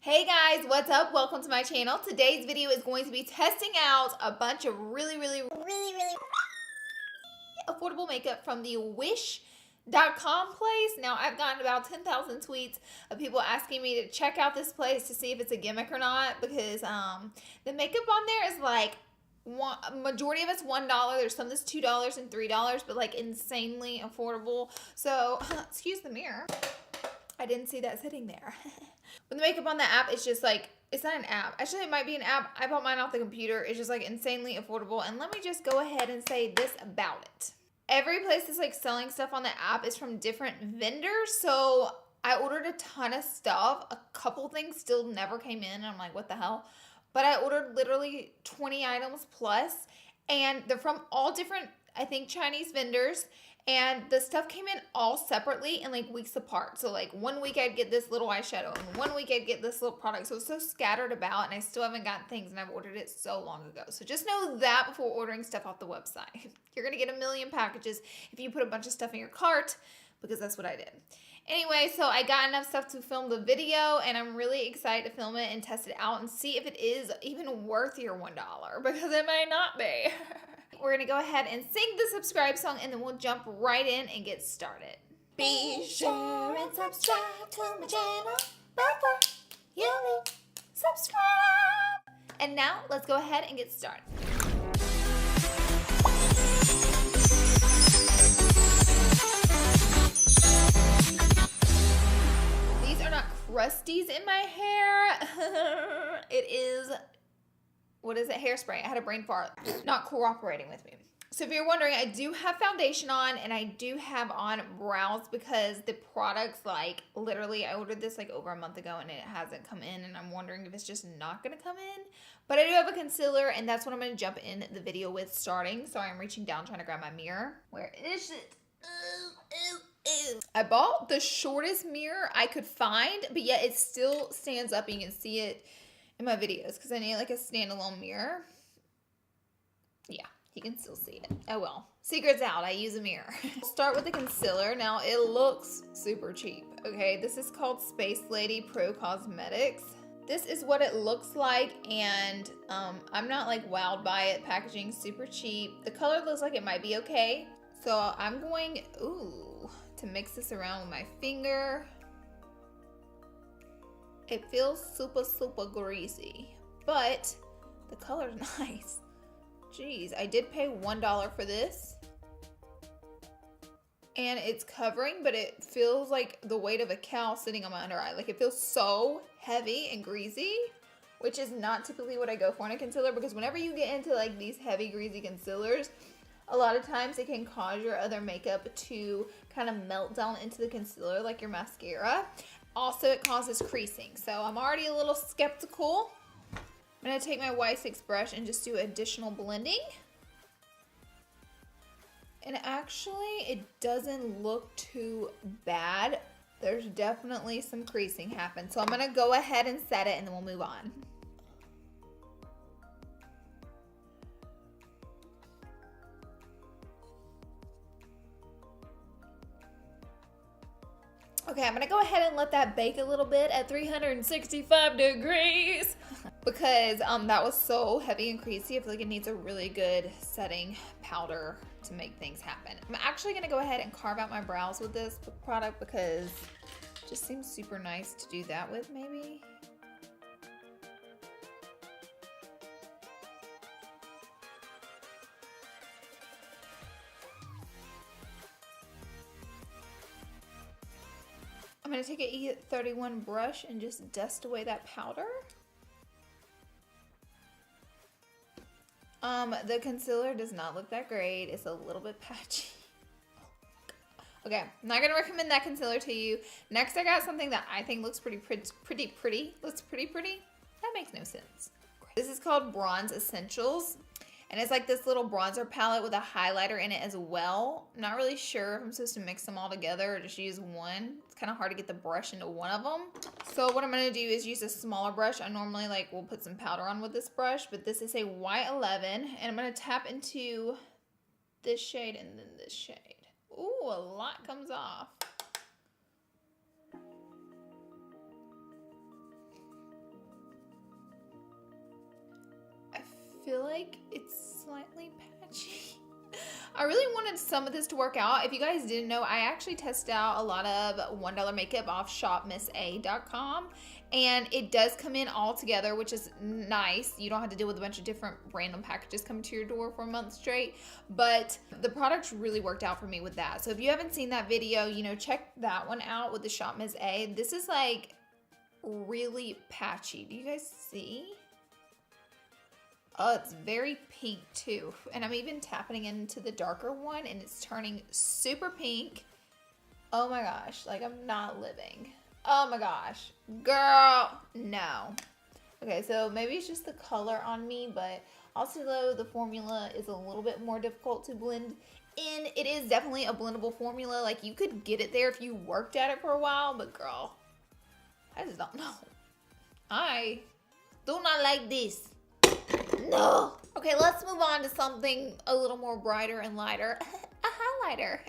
Hey guys, what's up? Welcome to my channel. Today's video is going to be testing out a bunch of really affordable makeup from the Wish.com place. Now, I've gotten about 10,000 tweets of people asking me to check out this place to see if it's a gimmick or not, because the makeup on there is like, majority of it's $1. There's some that's $2 and $3, but like insanely affordable. So, excuse the mirror. I didn't see that sitting there. When the makeup on the app, it's just like, it's not an app. Actually, it might be an app. I bought mine off the computer. It's just like insanely affordable. And let me just go ahead and say this about it. Every place that's like selling stuff on the app is from different vendors. So I ordered a ton of stuff. A couple things still never came in. And I'm like, what the hell? But I ordered literally 20 items plus. And they're from all different, I think, Chinese vendors. And the stuff came in all separately and like weeks apart. So like 1 week I'd get this little eyeshadow and 1 week I'd get this little product. So it's so scattered about and I still haven't gotten things and I've ordered it so long ago. So just know that before ordering stuff off the website. You're going to get a million packages if you put a bunch of stuff in your cart, because that's what I did. Anyway, so I got enough stuff to film the video and I'm really excited to film it and test it out and see if it is even worth your $1, because it may not be. We're going to go ahead and sing the subscribe song and then we'll jump right in and get started. Be sure and subscribe to my channel before you leave. Subscribe! And now let's go ahead and get started. These are not crusties in my hair. It is... what is it? Hairspray. I had a brain fart. Not cooperating with me. So if you're wondering, I do have foundation on and I do have on brows because the products, like literally I ordered this like over a month ago and it hasn't come in and I'm wondering if it's just not going to come in. But I do have a concealer and that's what I'm going to jump in the video with starting. So I'm reaching down trying to grab my mirror. Where is it? I bought the shortest mirror I could find, but yet it still stands up and you can see it in my videos because I need like a standalone mirror. Yeah, you can still see it. Oh well. Secret's out. I use a mirror. I'll start with the concealer. Now it looks super cheap. Okay, this is called Space Lady Pro Cosmetics. This is what it looks like, and I'm not like wowed by it. Packaging super cheap. The color looks like it might be okay. So I'm going to mix this around with my finger. It feels super greasy, but the color's nice. Jeez, I did pay $1 for this. And it's covering, but it feels like the weight of a cow sitting on my under eye. Like it feels so heavy and greasy, which is not typically what I go for in a concealer, because whenever you get into like these heavy greasy concealers, a lot of times it can cause your other makeup to kind of melt down into the concealer, like your mascara. Also, it causes creasing, so I'm already a little skeptical. I'm going to take my Y6 brush and just do additional blending. And actually, it doesn't look too bad. There's definitely some creasing happen. So I'm going to go ahead and set it, and then we'll move on. Okay, I'm gonna go ahead and let that bake a little bit at 365 degrees because that was so heavy and creasy. I feel like it needs a really good setting powder to make things happen. I'm actually gonna go ahead and carve out my brows with this product because it just seems super nice to do that with, maybe. I'm going to take a E31 brush and just dust away that powder. The concealer does not look that great. It's a little bit patchy. Okay, I'm not going to recommend that concealer to you. Next, I got something that I think looks pretty pretty. Looks pretty pretty. That makes no sense. This is called Bronze Essentials. And it's like this little bronzer palette with a highlighter in it as well. I'm not really sure if I'm supposed to mix them all together or just use one. It's kind of hard to get the brush into one of them. So what I'm going to do is use a smaller brush. I normally will put some powder on with this brush, but this is a Y11. And I'm going to tap into this shade and then this shade. Ooh, a lot comes off. like it's slightly patchy. I really wanted some of this to work out. If you guys didn't know, I actually tested out a lot of $1 makeup off shopmissa.com, and it does come in all together, which is nice. You don't have to deal with a bunch of different random packages coming to your door for a month straight, but the products really worked out for me with that. So if you haven't seen that video, you know, check that one out with the Shop Miss A. This is like really patchy. Do you guys see? Oh, it's very pink too. And I'm even tapping into the darker one and it's turning super pink. Oh my gosh, like I'm not living. Oh my gosh, girl, no. Okay, so maybe it's just the color on me, but also though the formula is a little bit more difficult to blend in. It is definitely a blendable formula. Like you could get it there if you worked at it for a while, but girl, I just don't know. I do not like this. No. Okay, let's move on to something a little more brighter and lighter. A highlighter.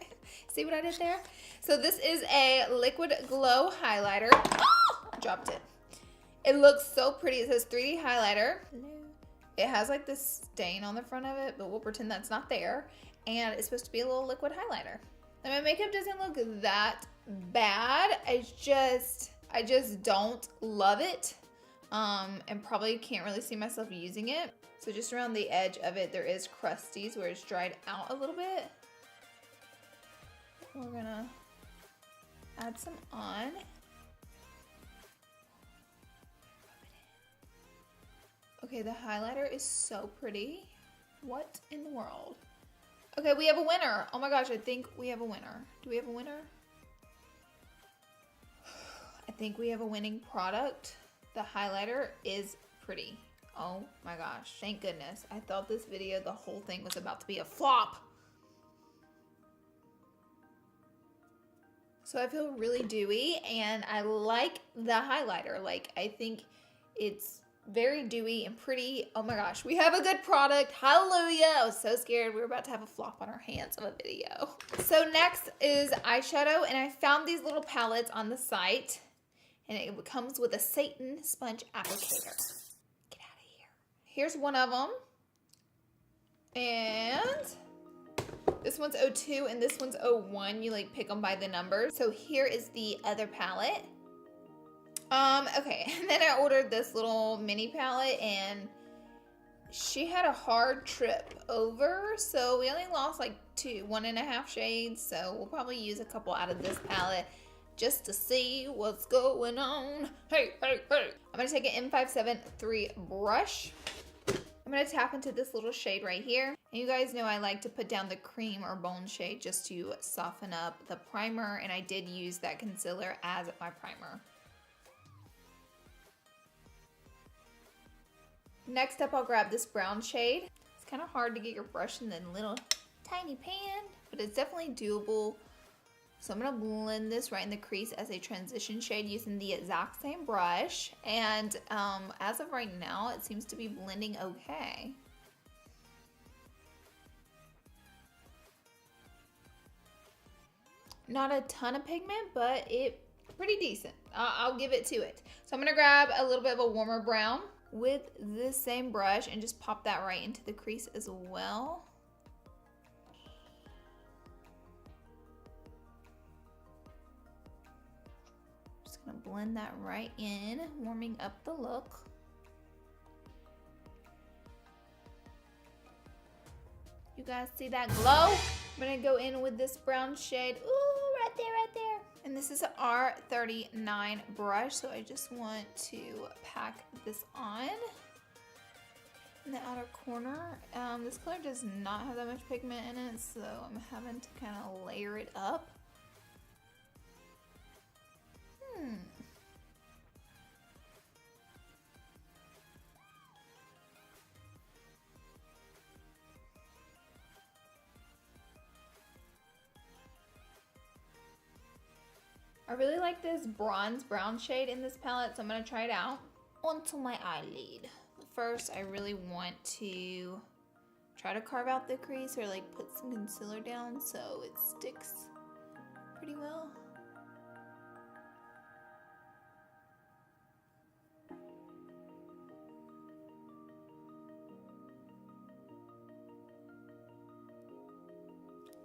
See what I did there? So this is a Liquid Glow highlighter. Oh, dropped it. It looks so pretty. It says 3D highlighter. It has like this stain on the front of it, but we'll pretend that's not there. And it's supposed to be a little liquid highlighter. And my makeup doesn't look that bad. I just don't love it. And probably can't really see myself using it. So just around the edge of it, there is crusties where it's dried out a little bit. We're gonna add some on. Okay, the highlighter is so pretty. What in the world? Okay, we have a winner. Oh my gosh, I think we have a winner. Do we have a winner? I think we have a winning product. The highlighter is pretty. Oh my gosh, thank goodness. I thought this video, the whole thing was about to be a flop. So I feel really dewy and I like the highlighter. Like I think it's very dewy and pretty. Oh my gosh, we have a good product. Hallelujah. I was so scared we were about to have a flop on our hands of a video. So next is eyeshadow, and I found these little palettes on the site. And it comes with a Satan sponge applicator. Get out of here. Here's one of them. And this one's 02 and this one's 01. You like pick them by the numbers. So here is the other palette. Okay, and then I ordered this little mini palette and she had a hard trip over. So we only lost like 1.5 shades. So we'll probably use a couple out of this palette just to see what's going on. Hey, hey, hey. I'm gonna take an M573 brush. I'm gonna tap into this little shade right here. And you guys know I like to put down the cream or bone shade just to soften up the primer. And I did use that concealer as my primer. Next up, I'll grab this brown shade. It's kind of hard to get your brush in the little tiny pan, but it's definitely doable. So I'm going to blend this right in the crease as a transition shade using the exact same brush. And as of right now, it seems to be blending okay. Not a ton of pigment, but it's pretty decent. I'll give it to it. So I'm going to grab a little bit of a warmer brown with this same brush and just pop that right into the crease as well. Gonna blend that right in, warming up the look. You guys see that glow? I'm gonna go in with this brown shade. Ooh, right there, right there. And this is an R39 brush, so I just want to pack this on in the outer corner. This color does not have that much pigment in it, so I'm having to kind of layer it up. I really like this bronze brown shade in this palette, so I'm going to try it out onto my eyelid. First, I really want to try to carve out the crease or like put some concealer down so it sticks pretty well.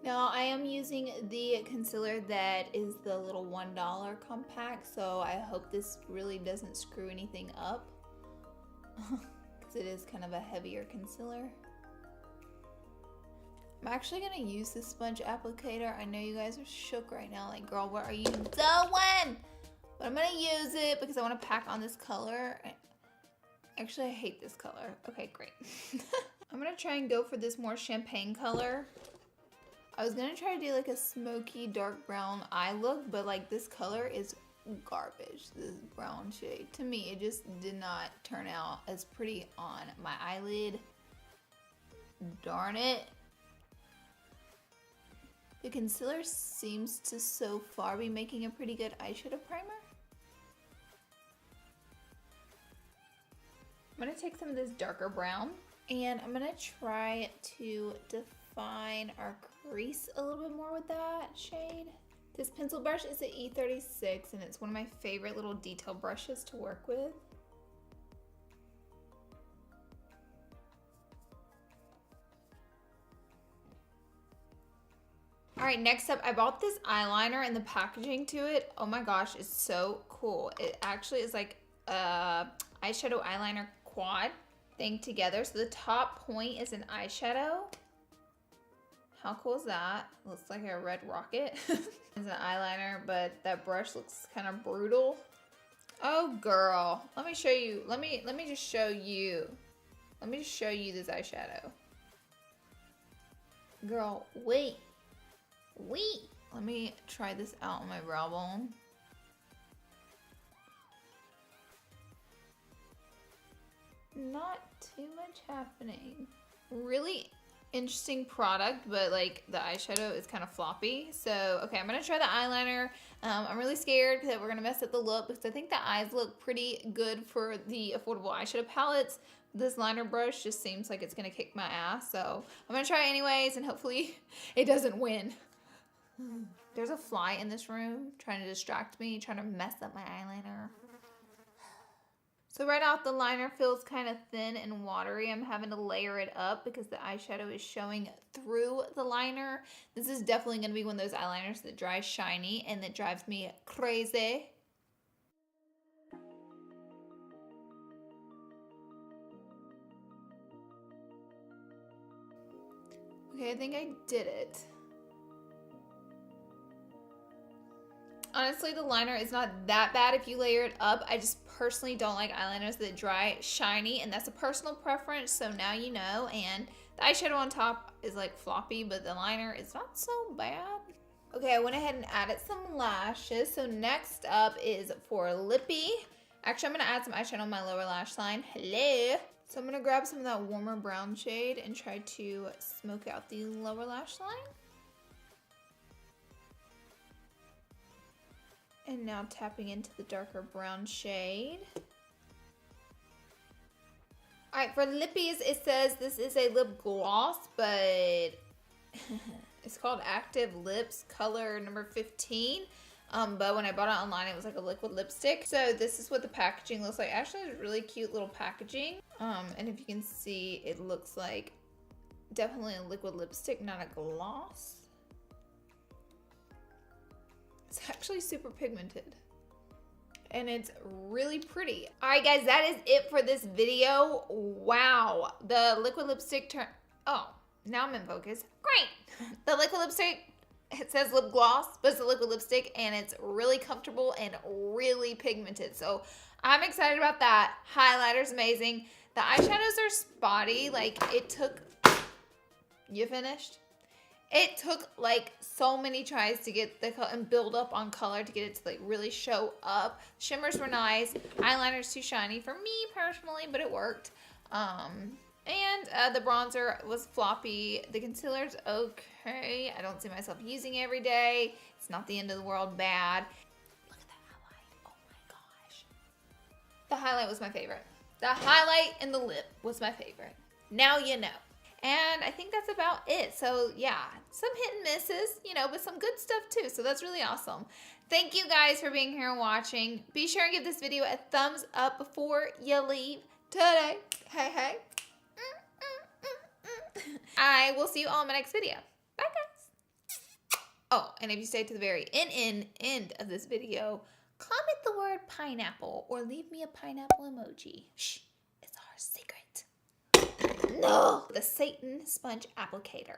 Now I am using the concealer that is the little $1 compact, so I hope this really doesn't screw anything up because it is kind of a heavier concealer. I'm actually gonna use this sponge applicator. I know you guys are shook right now, like, girl, what are you doing? But I'm gonna use it because I want to pack on this color. Actually, I hate this color. Okay, great. I'm gonna try and go for this more champagne color. I was gonna try to do like a smoky dark brown eye look, but like this color is garbage. This brown shade. To me, it just did not turn out as pretty on my eyelid. Darn it. The concealer seems to so far be making a pretty good eyeshadow primer. I'm gonna take some of this darker brown and I'm gonna try to define our crease a little bit more with that shade. This pencil brush is an E36 and it's one of my favorite little detail brushes to work with. All right, next up, I bought this eyeliner and the packaging to it, oh my gosh, it's so cool. It actually is like a eyeshadow eyeliner quad thing together. So the top point is an eyeshadow. How cool is that? Looks like a red rocket. It's an eyeliner, but that brush looks kind of brutal. Oh girl, let me show you. Let me just show you. Let me just show you this eyeshadow. Girl, wait. Let me try this out on my brow bone. Not too much happening. Really interesting product, but like the eyeshadow is kind of floppy. So, okay, I'm gonna try the eyeliner. I'm really scared that we're gonna mess up the look because I think the eyes look pretty good for the affordable eyeshadow palettes. This liner brush just seems like it's gonna kick my ass. So I'm gonna try anyways and hopefully it doesn't win. There's a fly in this room trying to distract me, trying to mess up my eyeliner. So right out the liner feels kind of thin and watery. I'm having to layer it up because the eyeshadow is showing through the liner. This is definitely going to be one of those eyeliners that dries shiny and that drives me crazy. Okay, I think I did it. Honestly, the liner is not that bad if you layer it up. I just personally don't like eyeliners that dry shiny, and that's a personal preference, so now you know. And the eyeshadow on top is like floppy, but the liner is not so bad. Okay, I went ahead and added some lashes. So next up is for lippy. Actually, I'm going to add some eyeshadow on my lower lash line. Hello. So I'm going to grab some of that warmer brown shade and try to smoke out the lower lash line. And now tapping into the darker brown shade. All right, for lippies, it says this is a lip gloss, but it's called Active Lips color number 15. But when I bought it online, it was like a liquid lipstick. So this is what the packaging looks like. Actually, it's really cute little packaging. And if you can see, it looks like definitely a liquid lipstick, not a gloss. It's actually super pigmented and it's really pretty. All right, guys, that is it for this video. Wow, the liquid lipstick oh, now I'm in focus. Great. The liquid lipstick, it says lip gloss, but it's a liquid lipstick and it's really comfortable and really pigmented. So I'm excited about that. Highlighter's amazing. The eyeshadows are spotty. Like it took, you finished? It took like so many tries to get the color and build up on color to get it to like really show up. Shimmers were nice. Eyeliner's too shiny for me personally, but it worked. And the bronzer was floppy. The concealer's okay. I don't see myself using it every day. It's not the end of the world bad. Look at that highlight. Oh my gosh. The highlight was my favorite. The highlight and the lip was my favorite. Now you know. And I think that's about it. So yeah, some hit and misses, you know, but some good stuff too. So that's really awesome. Thank you guys for being here and watching. Be sure and give this video a thumbs up before you leave today. Hey, hey. I will see you all in my next video. Bye, guys. Oh, and if you stay to the very end of this video, comment the word pineapple or leave me a pineapple emoji. Shh, it's our secret. No, the Satan sponge applicator.